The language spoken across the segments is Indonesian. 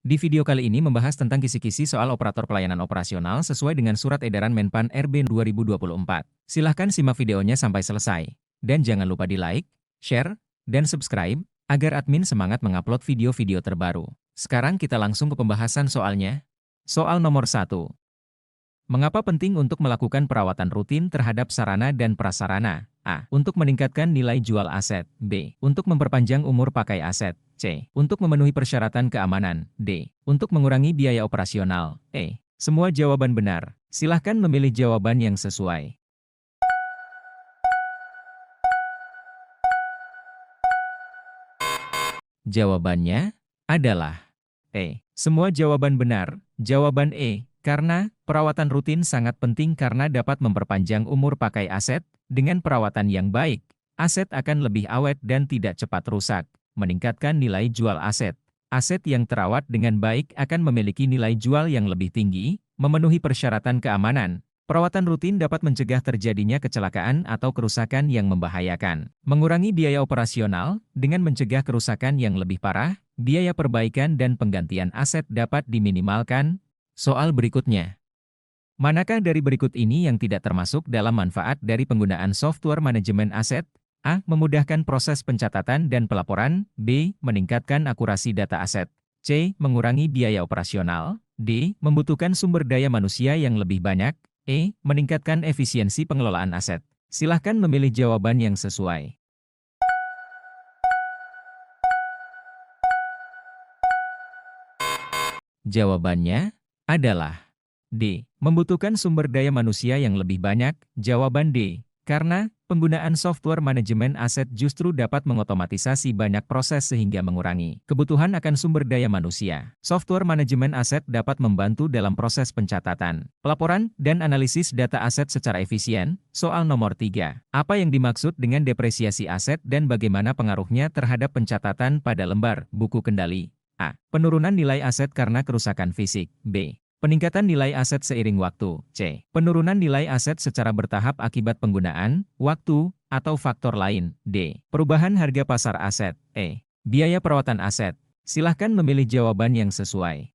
Di video kali ini membahas tentang kisi-kisi soal operator pelayanan operasional sesuai dengan Surat Edaran Menpan RB 2024. Silahkan simak videonya sampai selesai. Dan jangan lupa di-like, share, dan subscribe, agar admin semangat mengupload video-video terbaru. Sekarang kita langsung ke pembahasan soalnya. Soal nomor 1. Mengapa penting untuk melakukan perawatan rutin terhadap sarana dan prasarana? A. Untuk meningkatkan nilai jual aset. B. Untuk memperpanjang umur pakai aset. C. Untuk memenuhi persyaratan keamanan. D. Untuk mengurangi biaya operasional. E. Semua jawaban benar. Silahkan memilih jawaban yang sesuai. Jawabannya adalah E. Semua jawaban benar. Jawaban E. Karena perawatan rutin sangat penting karena dapat memperpanjang umur pakai aset. Dengan perawatan yang baik, aset akan lebih awet dan tidak cepat rusak, meningkatkan nilai jual aset. Aset yang terawat dengan baik akan memiliki nilai jual yang lebih tinggi, memenuhi persyaratan keamanan. Perawatan rutin dapat mencegah terjadinya kecelakaan atau kerusakan yang membahayakan. Mengurangi biaya operasional, dengan mencegah kerusakan yang lebih parah, biaya perbaikan dan penggantian aset dapat diminimalkan. Soal berikutnya. Manakah dari berikut ini yang tidak termasuk dalam manfaat dari penggunaan software manajemen aset? A. Memudahkan proses pencatatan dan pelaporan. B. Meningkatkan akurasi data aset. C. Mengurangi biaya operasional. D. Membutuhkan sumber daya manusia yang lebih banyak. E. Meningkatkan efisiensi pengelolaan aset. Silahkan memilih jawaban yang sesuai. Jawabannya adalah D. Membutuhkan sumber daya manusia yang lebih banyak. Jawaban D. Karena penggunaan software manajemen aset justru dapat mengotomatisasi banyak proses sehingga mengurangi kebutuhan akan sumber daya manusia. Software manajemen aset dapat membantu dalam proses pencatatan, pelaporan, dan analisis data aset secara efisien. Soal nomor 3. Apa yang dimaksud dengan depresiasi aset dan bagaimana pengaruhnya terhadap pencatatan pada lembar buku kendali? A. Penurunan nilai aset karena kerusakan fisik. B. Peningkatan nilai aset seiring waktu. C. Penurunan nilai aset secara bertahap akibat penggunaan, waktu, atau faktor lain. D. Perubahan harga pasar aset. E. Biaya perawatan aset. Silahkan memilih jawaban yang sesuai.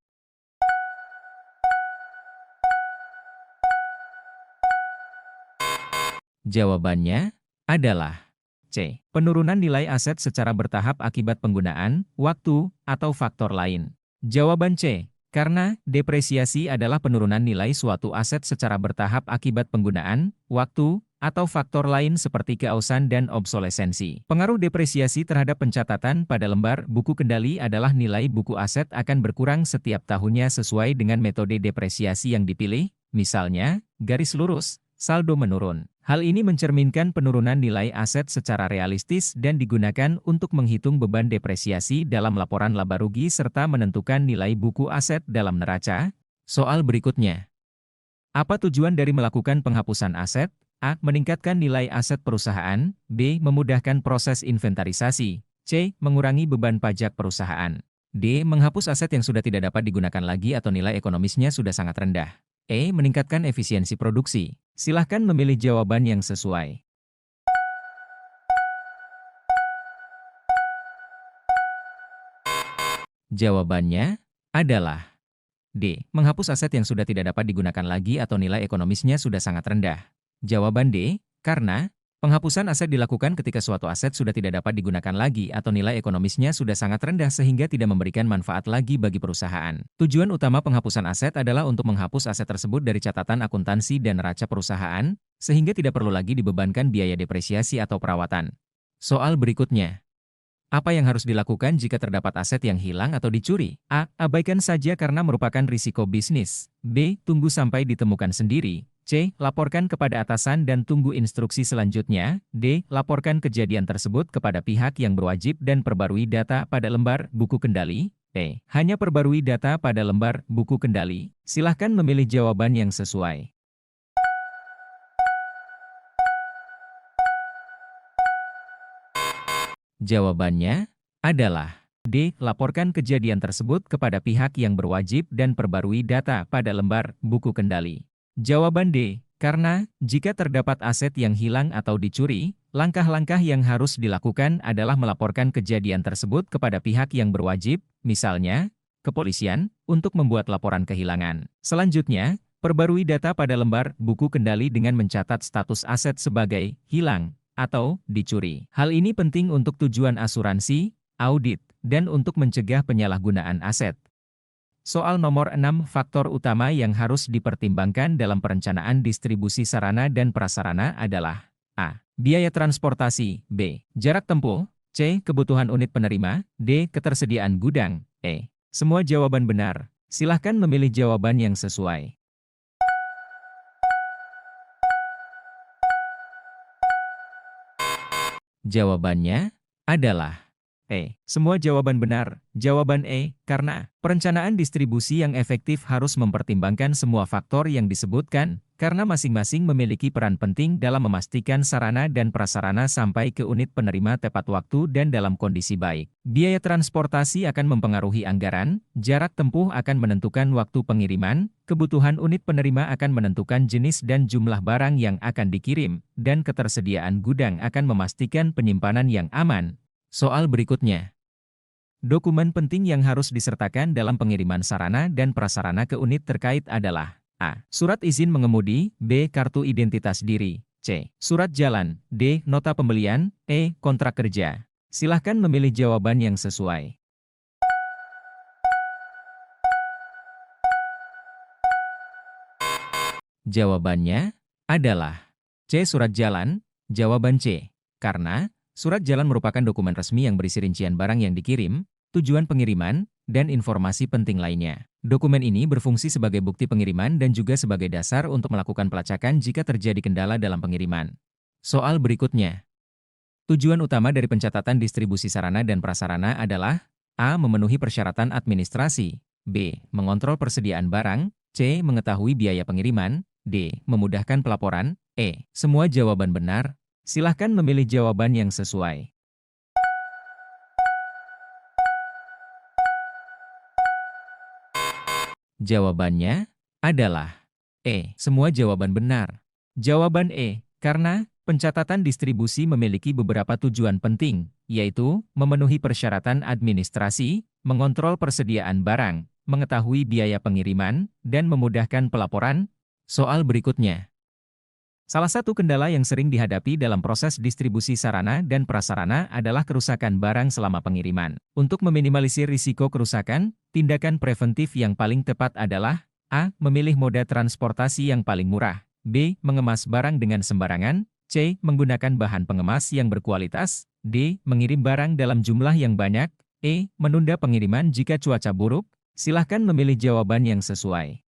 Jawabannya adalah C. Penurunan nilai aset secara bertahap akibat penggunaan, waktu, atau faktor lain. Jawaban C. Karena depresiasi adalah penurunan nilai suatu aset secara bertahap akibat penggunaan, waktu, atau faktor lain seperti keausan dan obsolesensi. Pengaruh depresiasi terhadap pencatatan pada lembar buku kendali adalah nilai buku aset akan berkurang setiap tahunnya sesuai dengan metode depresiasi yang dipilih, misalnya, garis lurus, saldo menurun. Hal ini mencerminkan penurunan nilai aset secara realistis dan digunakan untuk menghitung beban depresiasi dalam laporan laba rugi serta menentukan nilai buku aset dalam neraca. Soal berikutnya. Apa tujuan dari melakukan penghapusan aset? A. Meningkatkan nilai aset perusahaan. B. Memudahkan proses inventarisasi. C. Mengurangi beban pajak perusahaan. D. Menghapus aset yang sudah tidak dapat digunakan lagi atau nilai ekonomisnya sudah sangat rendah. E. Meningkatkan efisiensi produksi. Silahkan memilih jawaban yang sesuai. Jawabannya adalah D. Menghapus aset yang sudah tidak dapat digunakan lagi atau nilai ekonomisnya sudah sangat rendah. Jawaban D. Karena penghapusan aset dilakukan ketika suatu aset sudah tidak dapat digunakan lagi atau nilai ekonomisnya sudah sangat rendah sehingga tidak memberikan manfaat lagi bagi perusahaan. Tujuan utama penghapusan aset adalah untuk menghapus aset tersebut dari catatan akuntansi dan neraca perusahaan, sehingga tidak perlu lagi dibebankan biaya depresiasi atau perawatan. Soal berikutnya. Apa yang harus dilakukan jika terdapat aset yang hilang atau dicuri? A. Abaikan saja karena merupakan risiko bisnis. B. Tunggu sampai ditemukan sendiri. C. Laporkan kepada atasan dan tunggu instruksi selanjutnya. D. Laporkan kejadian tersebut kepada pihak yang berwajib dan perbarui data pada lembar buku kendali. E. Hanya perbarui data pada lembar buku kendali. Silahkan memilih jawaban yang sesuai. Jawabannya adalah D. Laporkan kejadian tersebut kepada pihak yang berwajib dan perbarui data pada lembar buku kendali. Jawaban D. Karena jika terdapat aset yang hilang atau dicuri, langkah-langkah yang harus dilakukan adalah melaporkan kejadian tersebut kepada pihak yang berwajib, misalnya, kepolisian, untuk membuat laporan kehilangan. Selanjutnya, perbarui data pada lembar buku kendali dengan mencatat status aset sebagai hilang atau dicuri. Hal ini penting untuk tujuan asuransi, audit, dan untuk mencegah penyalahgunaan aset. Soal nomor 6, faktor utama yang harus dipertimbangkan dalam perencanaan distribusi sarana dan prasarana adalah A. Biaya transportasi, B. Jarak tempuh, C. Kebutuhan unit penerima, D. Ketersediaan gudang, E. Semua jawaban benar. Silahkan memilih jawaban yang sesuai. Jawabannya adalah E. Semua jawaban benar. Jawaban E, karena perencanaan distribusi yang efektif harus mempertimbangkan semua faktor yang disebutkan, karena masing-masing memiliki peran penting dalam memastikan sarana dan prasarana sampai ke unit penerima tepat waktu dan dalam kondisi baik. Biaya transportasi akan mempengaruhi anggaran, jarak tempuh akan menentukan waktu pengiriman, kebutuhan unit penerima akan menentukan jenis dan jumlah barang yang akan dikirim, dan ketersediaan gudang akan memastikan penyimpanan yang aman. Soal berikutnya. Dokumen penting yang harus disertakan dalam pengiriman sarana dan prasarana ke unit terkait adalah A. Surat izin mengemudi, B. Kartu identitas diri, C. Surat jalan, D. Nota pembelian, E. Kontrak kerja. Silahkan memilih jawaban yang sesuai. Jawabannya adalah C. Surat jalan. Jawaban C. Karena surat jalan merupakan dokumen resmi yang berisi rincian barang yang dikirim, tujuan pengiriman, dan informasi penting lainnya. Dokumen ini berfungsi sebagai bukti pengiriman dan juga sebagai dasar untuk melakukan pelacakan jika terjadi kendala dalam pengiriman. Soal berikutnya. Tujuan utama dari pencatatan distribusi sarana dan prasarana adalah A. Memenuhi persyaratan administrasi, B. Mengontrol persediaan barang, C. Mengetahui biaya pengiriman, D. Memudahkan pelaporan, E. Semua jawaban benar. Silahkan memilih jawaban yang sesuai. Jawabannya adalah E. Semua jawaban benar. Jawaban E. Karena pencatatan distribusi memiliki beberapa tujuan penting, yaitu memenuhi persyaratan administrasi, mengontrol persediaan barang, mengetahui biaya pengiriman, dan memudahkan pelaporan. Soal berikutnya. Salah satu kendala yang sering dihadapi dalam proses distribusi sarana dan prasarana adalah kerusakan barang selama pengiriman. Untuk meminimalisir risiko kerusakan, tindakan preventif yang paling tepat adalah A. Memilih moda transportasi yang paling murah, B. Mengemas barang dengan sembarangan, C. Menggunakan bahan pengemas yang berkualitas, D. Mengirim barang dalam jumlah yang banyak, E. Menunda pengiriman jika cuaca buruk. Silahkan memilih jawaban yang sesuai.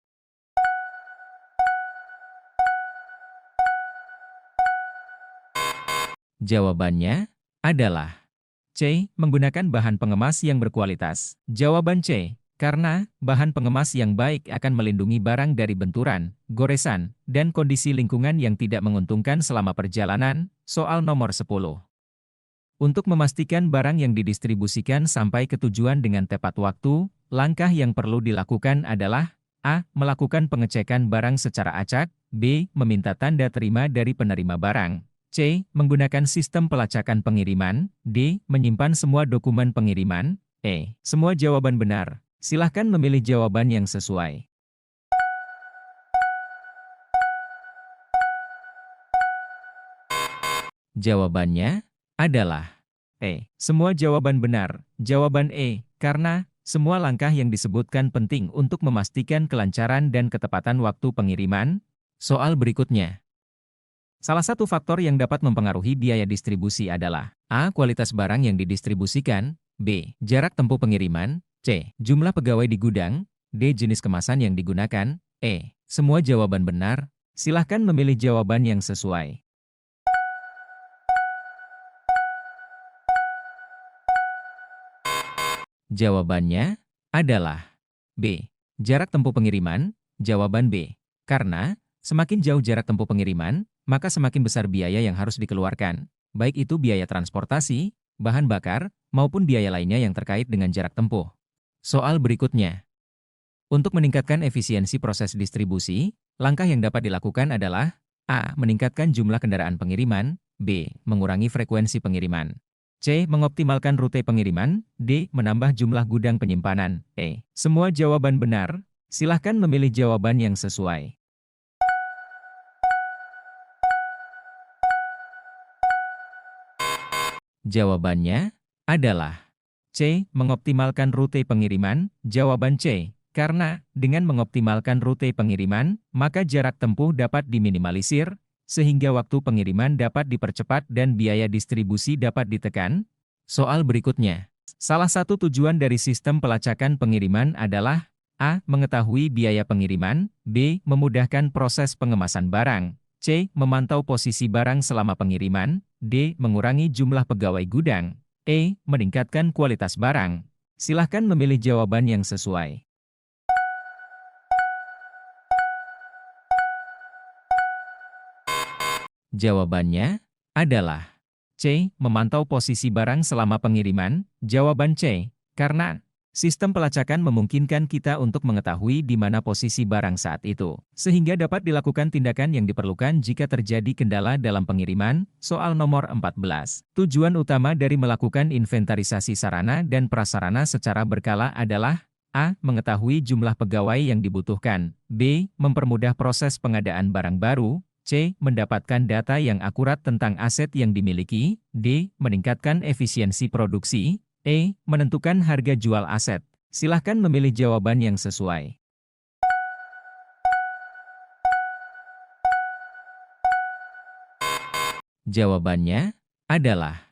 Jawabannya adalah C. Menggunakan bahan pengemas yang berkualitas. Jawaban C. Karena bahan pengemas yang baik akan melindungi barang dari benturan, goresan, dan kondisi lingkungan yang tidak menguntungkan selama perjalanan. Soal nomor 10. Untuk memastikan barang yang didistribusikan sampai ke tujuan dengan tepat waktu, langkah yang perlu dilakukan adalah A. Melakukan pengecekan barang secara acak, B. Meminta tanda terima dari penerima barang, C. Menggunakan sistem pelacakan pengiriman, D. Menyimpan semua dokumen pengiriman, E. Semua jawaban benar. Silahkan memilih jawaban yang sesuai. Jawabannya adalah E. Semua jawaban benar. Jawaban E. Karena semua langkah yang disebutkan penting untuk memastikan kelancaran dan ketepatan waktu pengiriman. Soal berikutnya. Salah satu faktor yang dapat mempengaruhi biaya distribusi adalah A. Kualitas barang yang didistribusikan, B. Jarak tempuh pengiriman, C. Jumlah pegawai di gudang, D. Jenis kemasan yang digunakan, E. Semua jawaban benar. Silahkan memilih jawaban yang sesuai. Jawabannya adalah B. Jarak tempuh pengiriman. Jawaban B. Karena semakin jauh jarak tempuh pengiriman, maka semakin besar biaya yang harus dikeluarkan, baik itu biaya transportasi, bahan bakar, maupun biaya lainnya yang terkait dengan jarak tempuh. Soal berikutnya. Untuk meningkatkan efisiensi proses distribusi, langkah yang dapat dilakukan adalah A. Meningkatkan jumlah kendaraan pengiriman, B. Mengurangi frekuensi pengiriman, C. Mengoptimalkan rute pengiriman. D. Menambah jumlah gudang penyimpanan. E. Semua jawaban benar. Silahkan memilih jawaban yang sesuai. Jawabannya adalah C. Mengoptimalkan rute pengiriman. Jawaban C. Karena dengan mengoptimalkan rute pengiriman, maka jarak tempuh dapat diminimalisir, sehingga waktu pengiriman dapat dipercepat dan biaya distribusi dapat ditekan. Soal berikutnya. Salah satu tujuan dari sistem pelacakan pengiriman adalah A. Mengetahui biaya pengiriman. B. Memudahkan proses pengemasan barang. C. Memantau posisi barang selama pengiriman. D. Mengurangi jumlah pegawai gudang. E. Meningkatkan kualitas barang. Silahkan memilih jawaban yang sesuai. Jawabannya adalah C. Memantau posisi barang selama pengiriman. Jawaban C. Karena sistem pelacakan memungkinkan kita untuk mengetahui di mana posisi barang saat itu, sehingga dapat dilakukan tindakan yang diperlukan jika terjadi kendala dalam pengiriman. Soal nomor 14. Tujuan utama dari melakukan inventarisasi sarana dan prasarana secara berkala adalah A. Mengetahui jumlah pegawai yang dibutuhkan. B. Mempermudah proses pengadaan barang baru. C. Mendapatkan data yang akurat tentang aset yang dimiliki. D. Meningkatkan efisiensi produksi. E. Menentukan harga jual aset. Silahkan memilih jawaban yang sesuai. Jawabannya adalah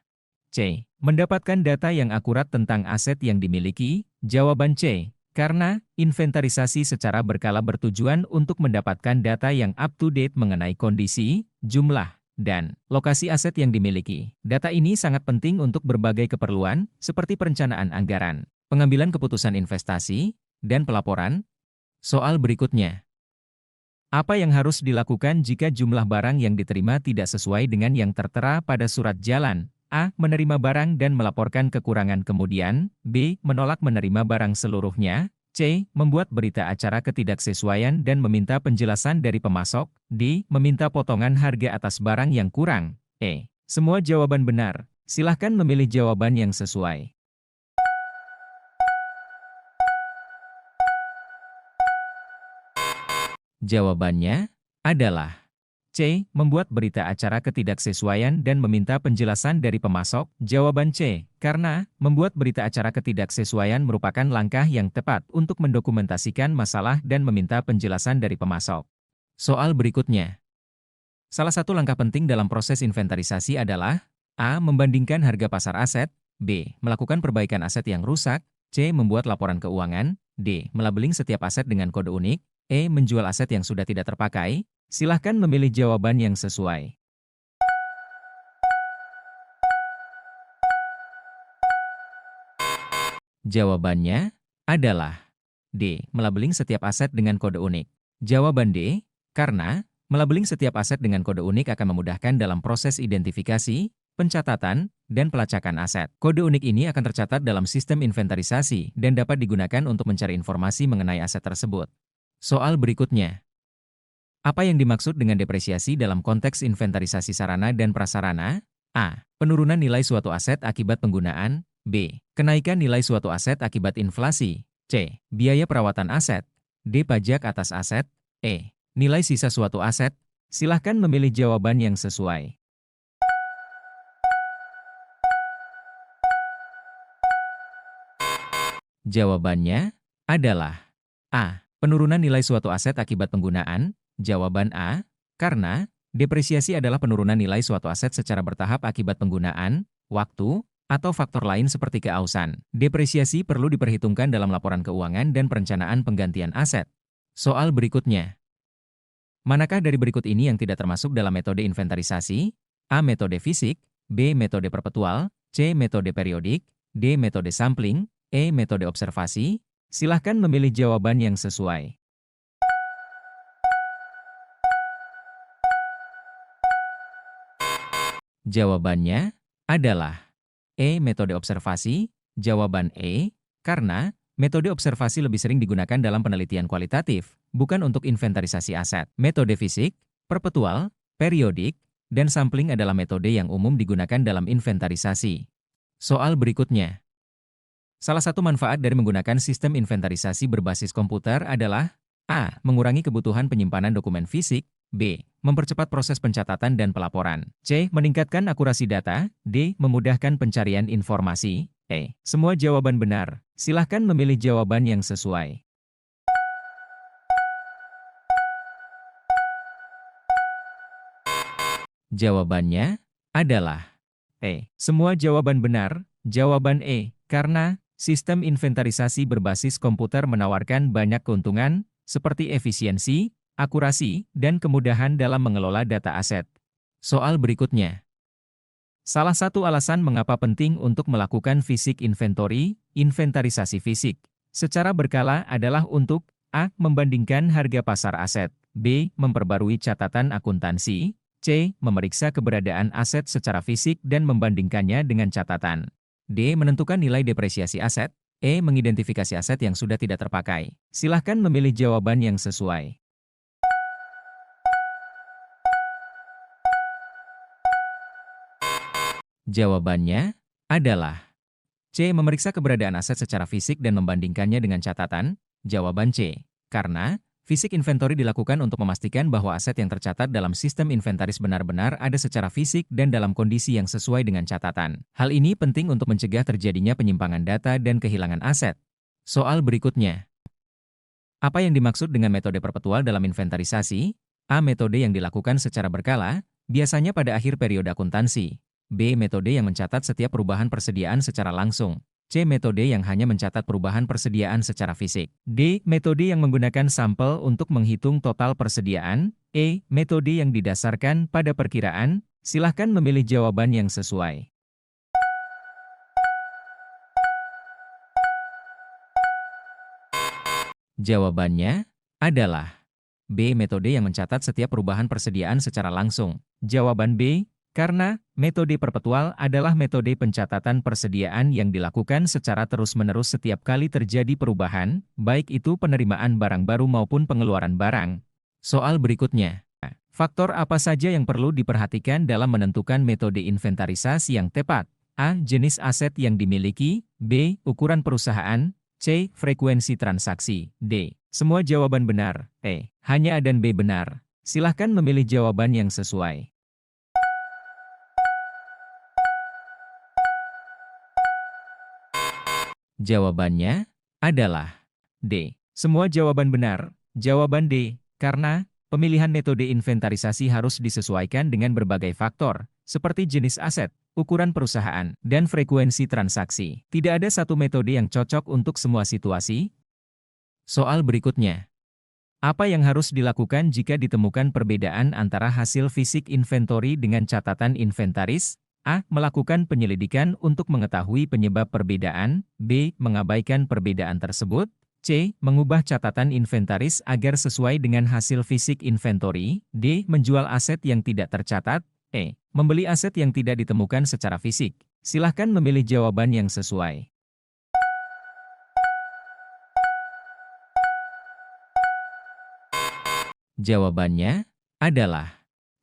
C. Mendapatkan data yang akurat tentang aset yang dimiliki. Jawaban C. Karena inventarisasi secara berkala bertujuan untuk mendapatkan data yang up-to-date mengenai kondisi, jumlah, dan lokasi aset yang dimiliki. Data ini sangat penting untuk berbagai keperluan, seperti perencanaan anggaran, pengambilan keputusan investasi, dan pelaporan. Soal berikutnya. Apa yang harus dilakukan jika jumlah barang yang diterima tidak sesuai dengan yang tertera pada surat jalan? A. Menerima barang dan melaporkan kekurangan kemudian. B. Menolak menerima barang seluruhnya. C. Membuat berita acara ketidaksesuaian dan meminta penjelasan dari pemasok. D. Meminta potongan harga atas barang yang kurang. E. Semua jawaban benar. Silahkan memilih jawaban yang sesuai. Jawabannya adalah C. Membuat berita acara ketidaksesuaian dan meminta penjelasan dari pemasok. Jawaban C. Karena membuat berita acara ketidaksesuaian merupakan langkah yang tepat untuk mendokumentasikan masalah dan meminta penjelasan dari pemasok. Soal berikutnya. Salah satu langkah penting dalam proses inventarisasi adalah A. Membandingkan harga pasar aset. B. Melakukan perbaikan aset yang rusak. C. Membuat laporan keuangan. D. Melabeling setiap aset dengan kode unik. E. Menjual aset yang sudah tidak terpakai. Silahkan memilih jawaban yang sesuai. Jawabannya adalah D. Melabeling setiap aset dengan kode unik. Jawaban D. Karena melabeling setiap aset dengan kode unik akan memudahkan dalam proses identifikasi, pencatatan, dan pelacakan aset. Kode unik ini akan tercatat dalam sistem inventarisasi dan dapat digunakan untuk mencari informasi mengenai aset tersebut. Soal berikutnya. Apa yang dimaksud dengan depresiasi dalam konteks inventarisasi sarana dan prasarana? A. Penurunan nilai suatu aset akibat penggunaan. B. Kenaikan nilai suatu aset akibat inflasi. C. Biaya perawatan aset. D. Pajak atas aset. E. Nilai sisa suatu aset. Silahkan memilih jawaban yang sesuai. Jawabannya adalah A. Penurunan nilai suatu aset akibat penggunaan. Jawaban A. Karena depresiasi adalah penurunan nilai suatu aset secara bertahap akibat penggunaan, waktu, atau faktor lain seperti keausan. Depresiasi perlu diperhitungkan dalam laporan keuangan dan perencanaan penggantian aset. Soal berikutnya. Manakah dari berikut ini yang tidak termasuk dalam metode inventarisasi? A. Metode fisik. B. Metode perpetual. C. Metode periodik. D. Metode sampling. E. Metode observasi. Silahkan memilih jawaban yang sesuai. Jawabannya adalah E. Metode observasi. Jawaban E. Karena metode observasi lebih sering digunakan dalam penelitian kualitatif, bukan untuk inventarisasi aset. Metode fisik, perpetual, periodik, dan sampling adalah metode yang umum digunakan dalam inventarisasi. Soal berikutnya. Salah satu manfaat dari menggunakan sistem inventarisasi berbasis komputer adalah A. Mengurangi kebutuhan penyimpanan dokumen fisik. B. Mempercepat proses pencatatan dan pelaporan. C. Meningkatkan akurasi data. D. Memudahkan pencarian informasi. E. Semua jawaban benar. Silahkan memilih jawaban yang sesuai. Jawabannya adalah E. Semua jawaban benar. Jawaban E. Karena sistem inventarisasi berbasis komputer menawarkan banyak keuntungan, seperti efisiensi, akurasi, dan kemudahan dalam mengelola data aset. Soal berikutnya. Salah satu alasan mengapa penting untuk melakukan fisik inventory, inventarisasi fisik, secara berkala adalah untuk A. Membandingkan harga pasar aset. B. Memperbarui catatan akuntansi. C. Memeriksa keberadaan aset secara fisik dan membandingkannya dengan catatan. D. Menentukan nilai depresiasi aset. E. Mengidentifikasi aset yang sudah tidak terpakai. Silahkan memilih jawaban yang sesuai. Jawabannya adalah C. Memeriksa keberadaan aset secara fisik dan membandingkannya dengan catatan. Jawaban C. Karena fisik inventory dilakukan untuk memastikan bahwa aset yang tercatat dalam sistem inventaris benar-benar ada secara fisik dan dalam kondisi yang sesuai dengan catatan. Hal ini penting untuk mencegah terjadinya penyimpangan data dan kehilangan aset. Soal berikutnya. Apa yang dimaksud dengan metode perpetual dalam inventarisasi? A. Metode yang dilakukan secara berkala, biasanya pada akhir periode akuntansi. B. Metode yang mencatat setiap perubahan persediaan secara langsung. C. Metode yang hanya mencatat perubahan persediaan secara fisik. D. Metode yang menggunakan sampel untuk menghitung total persediaan. E. Metode yang didasarkan pada perkiraan. Silahkan memilih jawaban yang sesuai. Jawabannya adalah B. Metode yang mencatat setiap perubahan persediaan secara langsung. Jawaban B. Karena metode perpetual adalah metode pencatatan persediaan yang dilakukan secara terus-menerus setiap kali terjadi perubahan, baik itu penerimaan barang baru maupun pengeluaran barang. Soal berikutnya. Faktor apa saja yang perlu diperhatikan dalam menentukan metode inventarisasi yang tepat? A. Jenis aset yang dimiliki. B. Ukuran perusahaan. C. Frekuensi transaksi. D. Semua jawaban benar. E. Hanya A dan B benar. Silahkan memilih jawaban yang sesuai. Jawabannya adalah D. Semua jawaban benar. Jawaban D. Karena pemilihan metode inventarisasi harus disesuaikan dengan berbagai faktor, seperti jenis aset, ukuran perusahaan, dan frekuensi transaksi. Tidak ada satu metode yang cocok untuk semua situasi. Soal berikutnya. Apa yang harus dilakukan jika ditemukan perbedaan antara hasil fisik inventory dengan catatan inventaris? A. Melakukan penyelidikan untuk mengetahui penyebab perbedaan. B. Mengabaikan perbedaan tersebut. C. Mengubah catatan inventaris agar sesuai dengan hasil fisik inventory. D. Menjual aset yang tidak tercatat. E. Membeli aset yang tidak ditemukan secara fisik. Silahkan memilih jawaban yang sesuai. Jawabannya adalah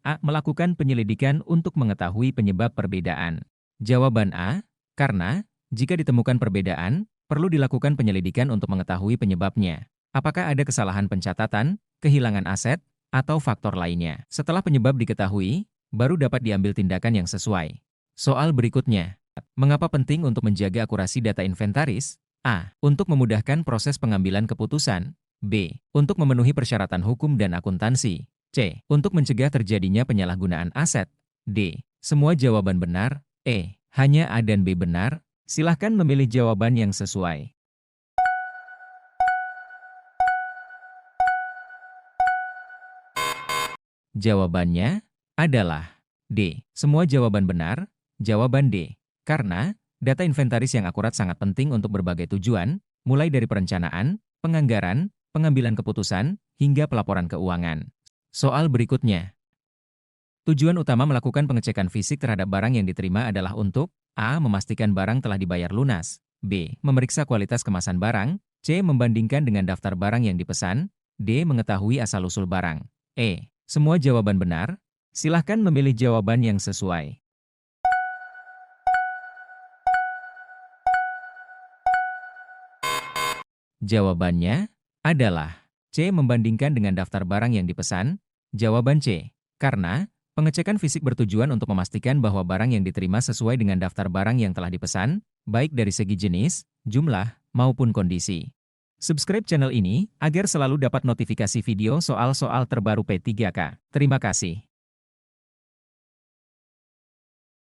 A. Melakukan penyelidikan untuk mengetahui penyebab perbedaan. Jawaban A. Karena jika ditemukan perbedaan, perlu dilakukan penyelidikan untuk mengetahui penyebabnya. Apakah ada kesalahan pencatatan, kehilangan aset, atau faktor lainnya. Setelah penyebab diketahui, baru dapat diambil tindakan yang sesuai. Soal berikutnya. Mengapa penting untuk menjaga akurasi data inventaris? A. Untuk memudahkan proses pengambilan keputusan. B. Untuk memenuhi persyaratan hukum dan akuntansi. C. Untuk mencegah terjadinya penyalahgunaan aset. D. Semua jawaban benar. E. Hanya A dan B benar. Silahkan memilih jawaban yang sesuai. Jawabannya adalah D. Semua jawaban benar. Jawaban D. Karena data inventaris yang akurat sangat penting untuk berbagai tujuan, mulai dari perencanaan, penganggaran, pengambilan keputusan, hingga pelaporan keuangan. Soal berikutnya. Tujuan utama melakukan pengecekan fisik terhadap barang yang diterima adalah untuk A. Memastikan barang telah dibayar lunas. B. Memeriksa kualitas kemasan barang. C. Membandingkan dengan daftar barang yang dipesan. D. Mengetahui asal-usul barang. E. Semua jawaban benar. Silahkan memilih jawaban yang sesuai. Jawabannya adalah C. Membandingkan dengan daftar barang yang dipesan. Jawaban C. Karena pengecekan fisik bertujuan untuk memastikan bahwa barang yang diterima sesuai dengan daftar barang yang telah dipesan, baik dari segi jenis, jumlah, maupun kondisi. Subscribe channel ini agar selalu dapat notifikasi video soal-soal terbaru P3K. Terima kasih.